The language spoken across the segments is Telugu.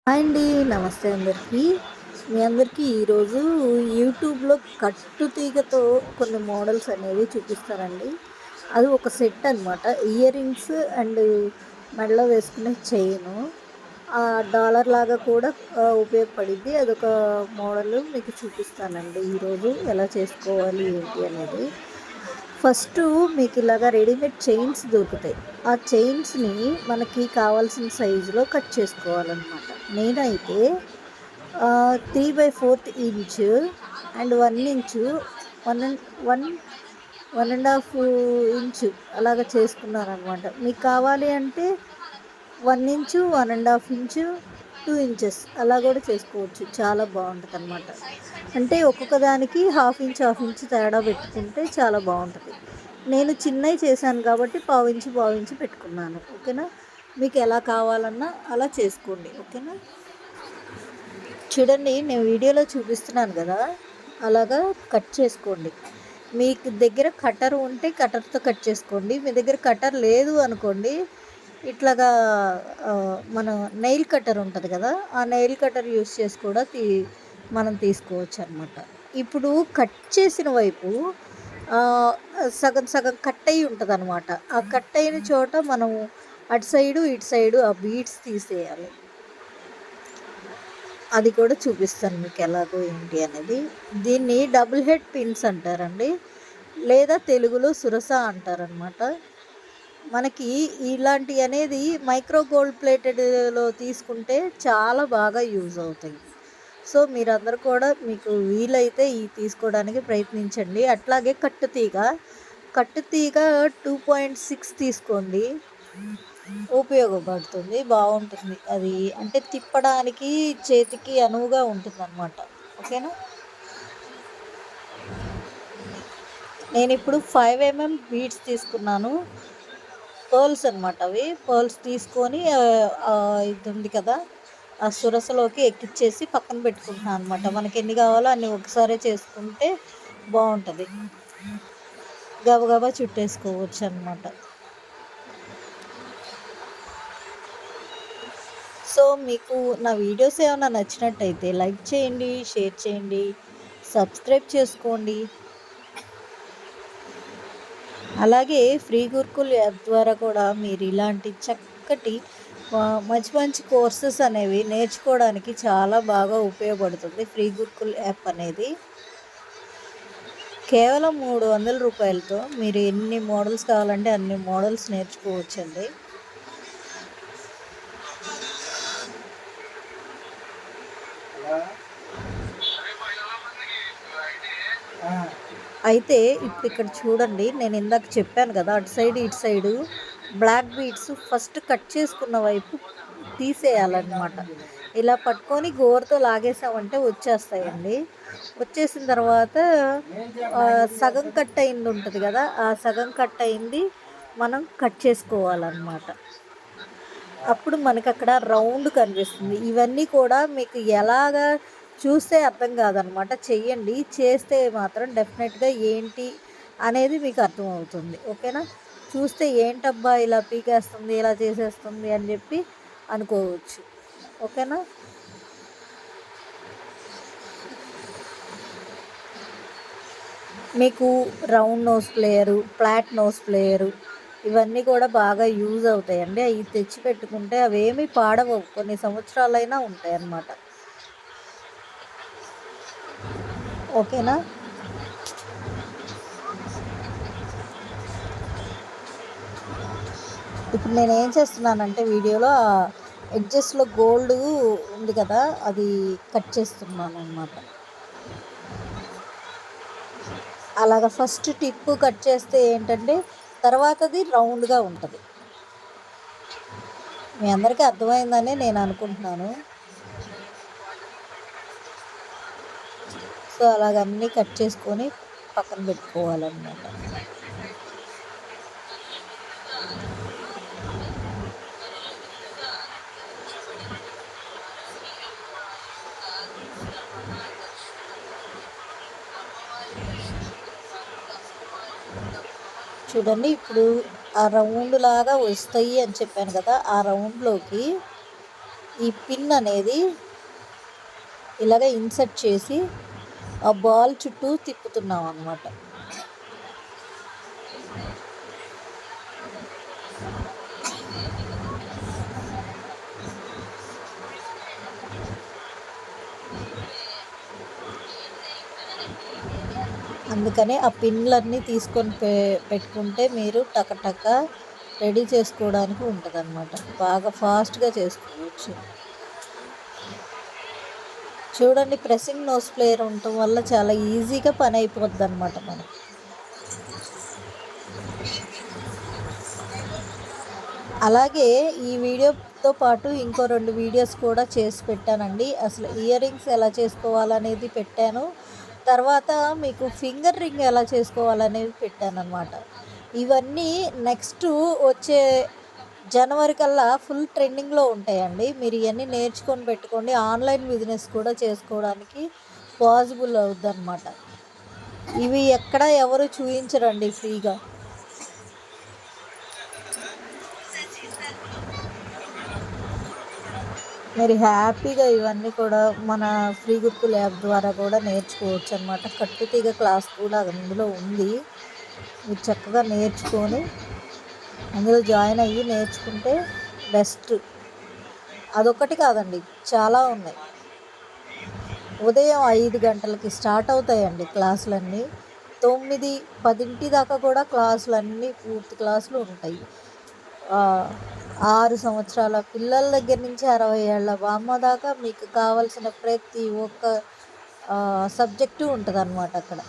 హాయ్ అండి. నమస్తే అందరికీ. మీ అందరికీ ఈరోజు యూట్యూబ్‌లో కట్టుతీగతో కొన్ని మోడల్స్ అనేవి చూపిస్తానండి. అది ఒక సెట్ అనమాట. ఇయర్ రింగ్స్ అండ్ మెడలో వేసుకునే చైను. డాలర్ లాగా కూడా ఉపయోగపడిద్ది. అదొక మోడలు మీకు చూపిస్తానండి ఈరోజు ఎలా చేసుకోవాలి ఏంటి అనేది. ఫస్టు మీకు ఇలాగా రెడీమేడ్ చైన్స్ దొరుకుతాయి. ఆ చైన్స్‌ని మనకి కావాల్సిన సైజులో కట్ చేసుకోవాలనమాట. నేనైతే 3/4 inch and 1 inch 1 and 1 inch అలాగ చేసుకున్నాననమాట. మీకు కావాలి అంటే 1 ఇంచు, 1 ఇంచు, 2 ఇంచెస్ అలా కూడా చేసుకోవచ్చు. చాలా బాగుంటుందన్నమాట. అంటే ఒక్కొక్క దానికి హాఫ్ ఇంచ్ తేడా పెట్టుకుంటే చాలా బాగుంటుంది. నేను చిన్నవి చేశాను కాబట్టి పావించి పెట్టుకున్నాను. ఓకేనా. మీకు ఎలా కావాలన్నా అలా చేసుకోండి. ఓకేనా. చూడండి, నేను వీడియోలో చూపిస్తున్నాను కదా, అలాగా కట్ చేసుకోండి. మీకు దగ్గర కటర్ ఉంటే కటర్తో కట్ చేసుకోండి. మీ దగ్గర కటర్ లేదు అనుకోండి, ఇట్లాగా మన నెయిల్ కటర్ ఉంటుంది కదా, ఆ నెయిల్ కటర్ యూస్ చేసి కూడా మనం తీసుకోవచ్చు అనమాట. ఇప్పుడు కట్ చేసిన వైపు సగం సగం కట్ అయ్యి ఉంటుంది అనమాట. ఆ కట్ అయిన చోట మనం అటు సైడు ఇటు సైడు ఆ బీడ్స్ తీసేయాలి. అది కూడా చూపిస్తాను మీకు ఎలాగో ఏంటి అనేది. దీన్ని డబుల్ హెడ్ పిన్స్ అంటారండి, లేదా తెలుగులో సురస అంటారనమాట. మనకి ఇలాంటి అనేది మైక్రో గోల్డ్ ప్లేటెడ్లో తీసుకుంటే చాలా బాగా యూజ్ అవుతాయి. సో మీరందరూ కూడా మీకు వీలైతే తీసుకోవడానికి ప్రయత్నించండి. అట్లాగే కట్టుతీగ 2.6 తీసుకోండి, ఉపయోగపడుతుంది, బాగుంటుంది. అది అంటే తిప్పడానికి చేతికి అనువుగా ఉంటుందన్నమాట. ఓకేనా. నేను ఇప్పుడు 5 mm బీడ్స్ తీసుకున్నాను, పర్ల్స్ అనమాట. అవి పర్ల్స్ తీసుకొని ఇది ఉంది కదా, ఆ సురసలోకి ఎక్కిచ్చేసి పక్కన పెట్టుకుంటున్నాను అనమాట. మనకి ఎన్ని కావాలో అన్ని ఒకసారే చేసుకుంటే బాగుంటుంది, గబగబా చుట్టేసుకోవచ్చు అనమాట. సో మీకు నా వీడియోస్ ఏమైనా నచ్చినట్టయితే లైక్ చేయండి, షేర్ చేయండి, సబ్స్క్రైబ్ చేసుకోండి. అలాగే ఫ్రీ గురుకుల్ యాప్ ద్వారా కూడా మీరు ఇలాంటి చక్కటి మంచి మంచి కోర్సెస్ అనేవి నేర్చుకోవడానికి చాలా బాగా ఉపయోగపడుతుంది. ఫ్రీ గురుకుల్ యాప్ అనేది కేవలం 300 రూపాయలతో మీరు ఎన్ని మోడల్స్ కావాలంటే అన్ని మోడల్స్ నేర్చుకోవచ్చండి. అయితే ఇప్పుడు ఇక్కడ చూడండి, నేను ఇందాక చెప్పాను కదా, అటు సైడ్ ఇటు side black beads first cut చేసుకున్న వైపు తీసేయాలన్నమాట. ఇలా పట్టుకొని గోరుతో లాగేసామంటే వచ్చేస్తాయండి. వచ్చేసిన తర్వాత సగం కట్ అయింది ఉంటుంది కదా, ఆ సగం కట్ అయింది మనం కట్ చేసుకోవాలన్నమాట. అప్పుడు మనకి అక్కడ రౌండ్ కనిపిస్తుంది. ఇవన్నీ కూడా మీకు ఎలాగా చూస్తే అర్థం కాదనమాట, చెయ్యండి. చేస్తే మాత్రం డెఫినెట్గా ఏంటి అనేది మీకు అర్థమవుతుంది. ఓకేనా. చూస్తే ఏంటబ్బా ఇలా పీకేస్తుంది, ఇలా చేసేస్తుంది అని చెప్పి అనుకోవచ్చు. ఓకేనా. మీకు round nose plier, flat nose plier ఇవన్నీ కూడా బాగా యూజ్ అవుతాయండి. అవి తెచ్చి పెట్టుకుంటే అవేమీ పాడవవు, కొన్ని సంవత్సరాలైనా ఉంటాయి అన్నమాట. ఓకేనా. ఇప్పుడు నేను ఏం చేస్తున్నానంటే వీడియోలో ఎడ్జెస్లో గోల్డ్ ఉంది కదా, అది కట్ చేస్తున్నాను అన్నమాట. అలాగ ఫస్ట్ టిప్ కట్ చేస్తే ఏంటంటే తర్వాతది రౌండ్గా ఉంటుంది. మీ అందరికీ అర్థమైందని నేను అనుకుంటున్నాను. సో అలాగన్నీ కట్ చేసుకొని పక్కన పెట్టుకోవాలన్నమాట. చూడండి, ఇప్పుడు ఆ రౌండ్ లాగా వస్తాయి అని చెప్పాను కదా, ఆ రౌండ్లోకి ఈ పిన్ అనేది ఇలాగ ఇన్సర్ట్ చేసి ఆ బాల్ చుట్టూ తిప్పుతున్నాం అన్నమాట. అందుకనే ఆ పిన్లన్నీ తీసుకొని పెట్టుకుంటే మీరు టకటక రెడీ చేసుకోవడానికి ఉంటుందన్నమాట. బాగా ఫాస్ట్గా చేసుకోవచ్చు. చూడండి, ప్రెసింగ్ నోస్ ప్లేయర్ ఉండటం వల్ల చాలా ఈజీగా పని అయిపోద్ది అనమాట మనకి. అలాగే ఈ వీడియోతో పాటు ఇంకో 2 వీడియోస్ కూడా చేసి పెట్టానండి. అసలు ఇయర్ రింగ్స్ ఎలా చేసుకోవాలనేది పెట్టాను. తర్వాత మీకు ఫింగర్ రింగ్ ఎలా చేసుకోవాలనేది పెట్టానన్నమాట. ఇవన్నీ నెక్స్ట్ వచ్చే జనవరి కల్లా ఫుల్ ట్రెండింగ్లో ఉంటాయండి. మీరు ఇవన్నీ నేర్చుకొని పెట్టుకోండి. ఆన్లైన్ బిజినెస్ కూడా చేసుకోవడానికి పాసిబుల్ అవుద్దన్నమాట. ఇవి ఎక్కడ ఎవరు చూపించరండి ఫ్రీగా. మరి హ్యాపీగా ఇవన్నీ కూడా మన ఫ్రీ గురుకుల్ యాప్ ద్వారా కూడా నేర్చుకోవచ్చు అనమాట. కట్టుతీగ క్లాస్ కూడా అందులో ఉంది. మీరు చక్కగా నేర్చుకొని అందులో జాయిన్ అయ్యి నేర్చుకుంటే బెస్ట్. అదొక్కటి కాదండి, చాలా ఉన్నాయి. ఉదయం 5 గంటలకి స్టార్ట్ అవుతాయండి క్లాసులన్నీ. 9, 10 దాకా కూడా క్లాసులన్నీ పూర్తి క్లాసులు ఉంటాయి. 6 సంవత్సరాల పిల్లల దగ్గర నుంచి 60 ఏళ్ళ బామ్మ దాకా మీకు కావాల్సిన ప్రతి ఒక్క సబ్జెక్టు ఉంటుందన్నమాట అక్కడ.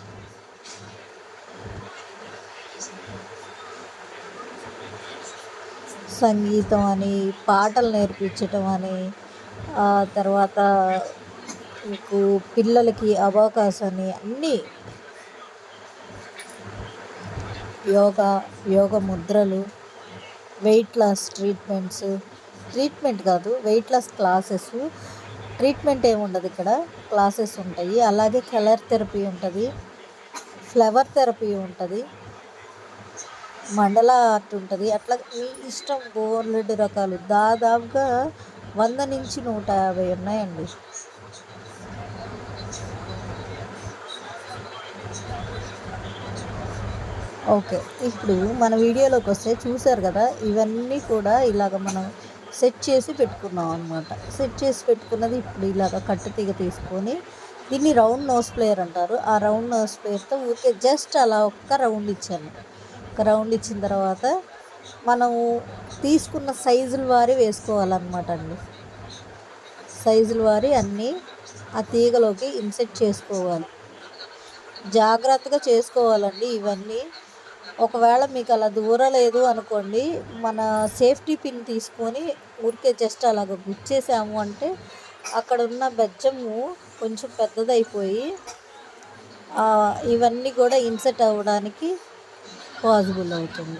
సంగీతం అని, పాటలు నేర్పించటం అని, తర్వాత మీకు పిల్లలకి అబాకస్ అని అన్నీ, యోగ ముద్రలు, వెయిట్ లాస్ ట్రీట్మెంట్ కాదు, వెయిట్ లాస్ క్లాసెస్. ట్రీట్మెంట్ ఏమి ఉండదు ఇక్కడ, క్లాసెస్ ఉంటాయి. అలాగే కలర్ థెరపీ ఉంటుంది, ఫ్లవర్ థెరపీ ఉంటుంది, మండల ఆర్ట్ ఉంటుంది. అట్లా మీ ఇష్టం బోర్లెడ్ రకాలు, దాదాపుగా 100 నుంచి 150 ఉన్నాయండి. ఓకే, ఇప్పుడు మన వీడియోలోకి వస్తే చూసారు కదా, ఇవన్నీ కూడా ఇలాగ మనం సెట్ చేసి పెట్టుకున్నాం అనమాట. సెట్ చేసి పెట్టుకున్నది ఇప్పుడు ఇలాగ కట్టుతీగ తీసుకొని, దీన్ని రౌండ్ నోస్ ప్లేయర్ అంటారు. ఆ రౌండ్ నోస్ ప్లేయర్తో ఊరికే జస్ట్ అలా ఒక్క రౌండ్ ఇచ్చాను. ఒక రౌండ్ ఇచ్చిన తర్వాత మనము తీసుకున్న సైజుల వారి వేసుకోవాలన్నమాట అండి. సైజుల వారి అన్నీ ఆ తీగలోకి ఇన్సెట్ చేసుకోవాలి. జాగ్రత్తగా చేసుకోవాలండి ఇవన్నీ. ఒకవేళ మీకు అలా దూరలేదు అనుకోండి, మన సేఫ్టీ పిన్ తీసుకొని ఊరికే జస్ట్ అలాగ గుచ్చేసాము అంటే అక్కడ ఉన్న బెజ్జము కొంచెం పెద్దదైపోయి ఇవన్నీ కూడా ఇన్సెట్ అవ్వడానికి పాసిబుల్ అవుతుంది.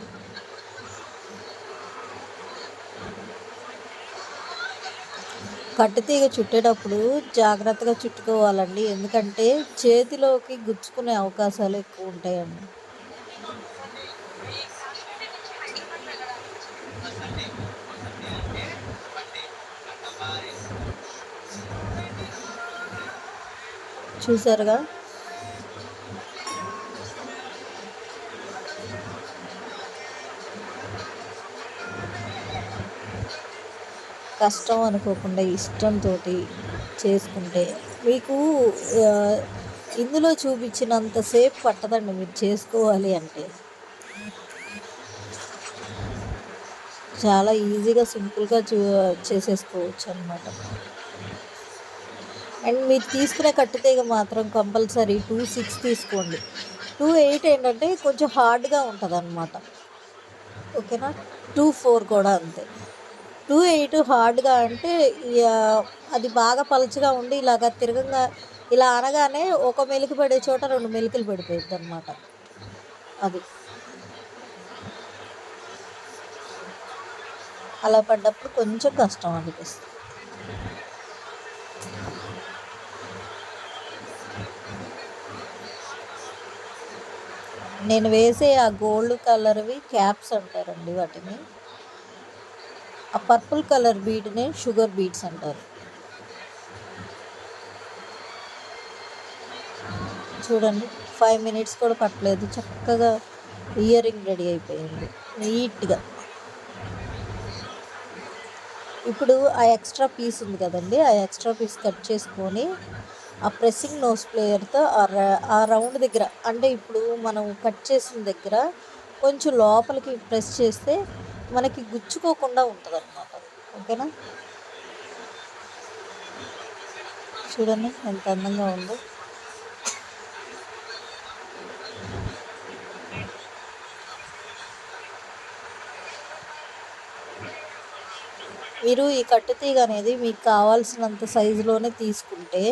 కట్టుతీగ చుట్టేటప్పుడు జాగ్రత్తగా చుట్టుకోవాలండి, ఎందుకంటే చేతిలోకి గుచ్చుకునే అవకాశాలు ఎక్కువ ఉంటాయండి. చూసారుగా, కష్టం అనుకోకుండా ఇష్టంతో చేసుకుంటే మీకు ఇందులో చూపించినంతసేపు పట్టదండి మీరు చేసుకోవాలి అంటే. చాలా ఈజీగా సింపుల్గా చేసేసుకోవచ్చు అనమాట. అండ్ మీరు తీసుకునే కట్టుతీగ మాత్రం కంపల్సరీ 2/6 తీసుకోండి. 2/8 ఏంటంటే కొంచెం హార్డ్గా ఉంటుంది అనమాట. ఓకేనా, 2/4 కూడా అంతే. 2/8 హార్డ్గా అంటే అది బాగా పలుచగా ఉండి ఇలాగ తిరగంగా ఇలా అనగానే ఒక మెలిక పడే చోట 2 మెలికలు పడిపోయింది అనమాట. అది అలా పడ్డప్పుడు కొంచెం కష్టం అనిపిస్తుంది. నేను వేసే ఆ గోల్డ్ కలర్వి క్యాప్స్ అంటారండి వాటిని. ఆ పర్పుల్ కలర్ బీడ్ని షుగర్ బీడ్స్ అంటారు. చూడండి 5 మినిట్స్ కూడా పట్టలేదు, చక్కగా ఇయర్ రింగ్ రెడీ అయిపోయింది నీట్గా. ఇప్పుడు ఆ ఎక్స్ట్రా పీస్ ఉంది కదండి, ఆ ఎక్స్ట్రా పీస్ కట్ చేసుకొని ఆ ప్రెస్సింగ్ నోస్ ప్లేయర్తో ఆ రౌండ్ దగ్గర, అంటే ఇప్పుడు మనం కట్ చేసిన దగ్గర కొంచెం లోపలికి ప్రెస్ చేస్తే మనకి గుచ్చుకోకుండా ఉంటుంది అన్నమాట. ఓకేనా, చూడండి ఎంత అందంగా ఉందో. మీరు ఈ కట్టుతీగ అనేది మీకు కావాల్సినంత సైజులోనే తీసుకుంటే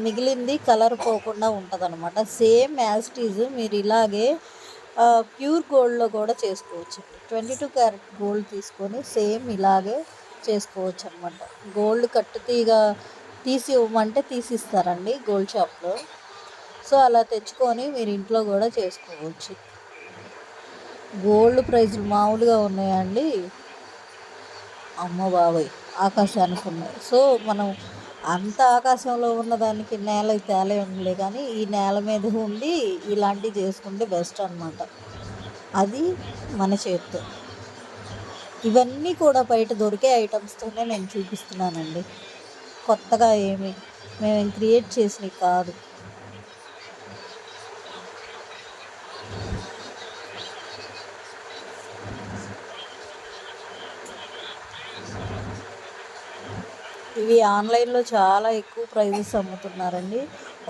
మిగిలింది కలర్ పోకుండా ఉంటుంది అనమాట. సేమ్ యాజ్ ఇట్ ఈజ్ మీరు ఇలాగే ప్యూర్ గోల్డ్లో కూడా చేసుకోవచ్చు. 22 క్యారెట్ గోల్డ్ తీసుకొని సేమ్ ఇలాగే చేసుకోవచ్చు అనమాట. గోల్డ్ కట్టుతీగ తీసి ఇవ్వమంటే తీసిస్తారండి గోల్డ్ షాప్లో. సో అలా తెచ్చుకొని మీరు ఇంట్లో కూడా చేసుకోవచ్చు. గోల్డ్ ప్రైజులు మామూలుగా ఉన్నాయండి, అమ్మ బాబాయ్ ఆకాశానికి ఉన్నాయి. సో మనం అంత ఆకాశంలో ఉన్నదానికి నేల తేలే ఉండలే, కానీ ఈ నేల మీద ఉండి ఇలాంటివి చేసుకుంటే బెస్ట్ అనమాట. అది మన చేతితో. ఇవన్నీ కూడా బయట దొరికే ఐటమ్స్తోనే నేను చూపిస్తున్నానండి, కొత్తగా మేము క్రియేట్ చేసినవి కాదు. ఇవి ఆన్లైన్లో చాలా ఎక్కువ ప్రైజెస్ అమ్ముతున్నారండి.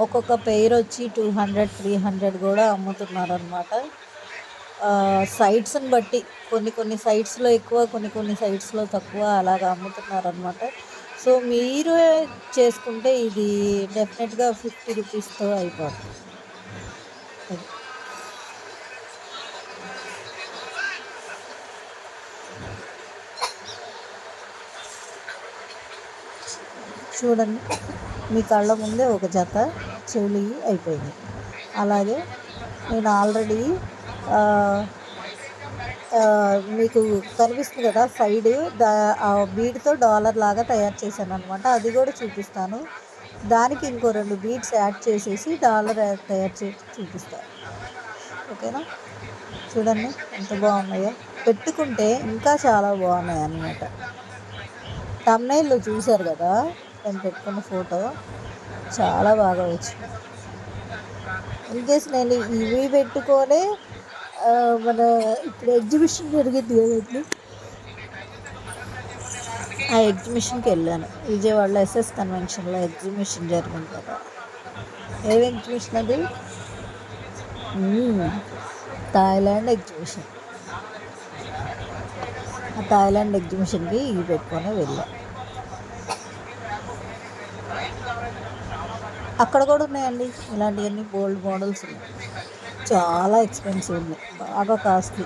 ఒక్కొక్క పెయిర్ వచ్చి 200, 300 కూడా అమ్ముతున్నారనమాట. సైట్స్ని బట్టి కొన్ని సైట్స్లో ఎక్కువ, కొన్ని సైట్స్లో తక్కువ అలాగా అమ్ముతున్నారనమాట. సో మీరు చేసుకుంటే ఇది డెఫినెట్గా 50 రూపీస్తో అయిపోతుంది. చూడండి, మీ కళ్ళ ముందే ఒక జత చెవులు అయిపోయింది. అలాగే నేను ఆల్రెడీ మీకు కనిపిస్తుంది కదా సైడ్, బీడ్తో డాలర్ లాగా తయారు చేశాను అనమాట. అది కూడా చూపిస్తాను. దానికి ఇంకో 2 బీడ్స్ యాడ్ చేసేసి డాలర్ తయారు చేసి చూపిస్తాను. ఓకేనా, చూడండి ఎంత బాగున్నాయో. పెట్టుకుంటే ఇంకా చాలా బాగున్నాయి అన్నమాట. థంబ్నెయిల్లో చూశారు కదా నేను పెట్టుకున్న ఫోటో, చాలా బాగా వచ్చింది. ఇన్కేస్ నేను ఇవి పెట్టుకొని మన ఇప్పుడు ఎగ్జిబిషన్ జరిగింది కదండి, ఆ ఎగ్జిబిషన్కి వెళ్ళాను. విజయవాడలో ఎస్ఎస్ కన్వెన్షన్లో ఎగ్జిబిషన్ జరిగింది కదా. ఏం ఎగ్జిబిషన్ అది? Thailand exhibition. ఆ థాయిలాండ్ ఎగ్జిబిషన్కి ఇవి పెట్టుకొని వెళ్ళాను. అక్కడ కూడా ఉన్నాయండి ఇలాంటివన్నీ, గోల్డ్ మోడల్స్ ఉన్నాయి. చాలా ఎక్స్పెన్సివ్ ఉన్నాయి, బాగా కాస్ట్లీ.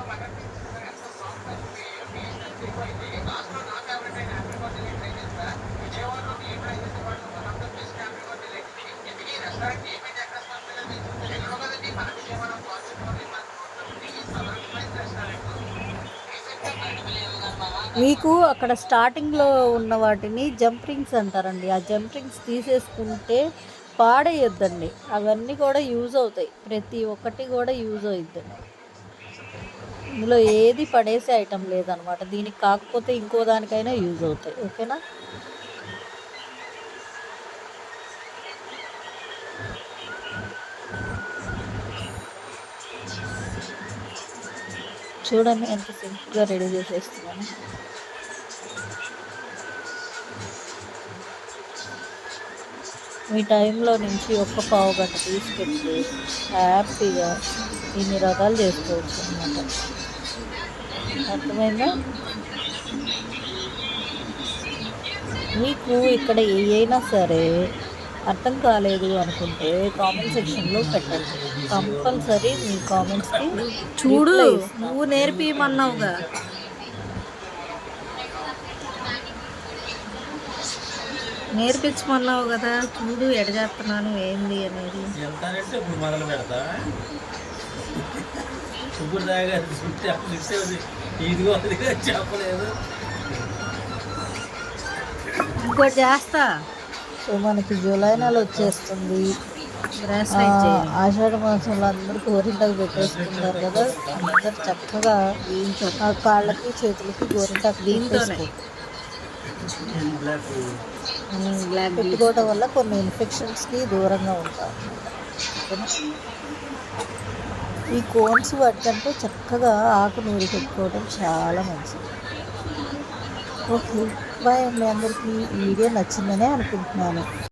మీకు అక్కడ స్టార్టింగ్లో ఉన్న వాటిని జంప్ రింగ్స్ అంటారండి. ఆ జంప్ రింగ్స్ తీసేసుకుంటే పాడేయొద్దండి, అవన్నీ కూడా యూజ్ అవుతాయి. ప్రతి ఒక్కటి కూడా యూజ్ అవుతుంది. ఇందులో ఏది పడేసే ఐటెం లేదనమాట. దీనికి కాకపోతే ఇంకో దానికైనా యూజ్ అవుతాయి. ఓకేనా, చూడండి ఎంత సింపుల్గా రెడీ చేసేస్తున్నాను. మీ టైంలో నుంచి ఒక్క పావు గంట తీసుకెళ్ళి హ్యాపీగా ఇన్ని రకాలు చేసుకోవచ్చు అన్నమాట. అర్థమైందా? మీకు ఇక్కడ ఏదైనా సరే అర్థం కాలేదు అనుకుంటే కామెంట్ సెక్షన్లో పెట్టండి. కంపల్సరీ మీ కామెంట్స్కి చూడు, నువ్వు నేర్పిమన్నావుగా. నేర్పించమన్నావు కదా, చూడు ఎడ చేస్తున్నాను ఏంది అనేది. వెళ్తానంటే ఇప్పుడు మొదలు పెడతా. ఇప్పుడు దాకా ఇదిగో చెప్పలేదు. ఇంకోటి చేస్తా. సో మనకి జూలై నెల వచ్చేస్తుంది. బ్రాస్లైట్ చేయాలి ఆషాఢ మాసంలో అందరూ గోరింటాకు పెట్టేసుకున్నారు కదా, అందరు చక్కగా దీంతో. ఆ కాళ్ళకి చేతులకి గోరింటాకు దీంతోనే. బ్లాక్ పెట్టుకోవడం వల్ల కొన్ని ఇన్ఫెక్షన్స్కి దూరంగా ఉంటాం. ఈ కోన్స్ వాటికంటే చక్కగా ఆకు నూరి పెట్టుకోవడం చాలా మంచిది. ఓకే బాయ్ అండి అందరికీ. ఈ వీడియో నచ్చిందనే అనుకుంటున్నాను.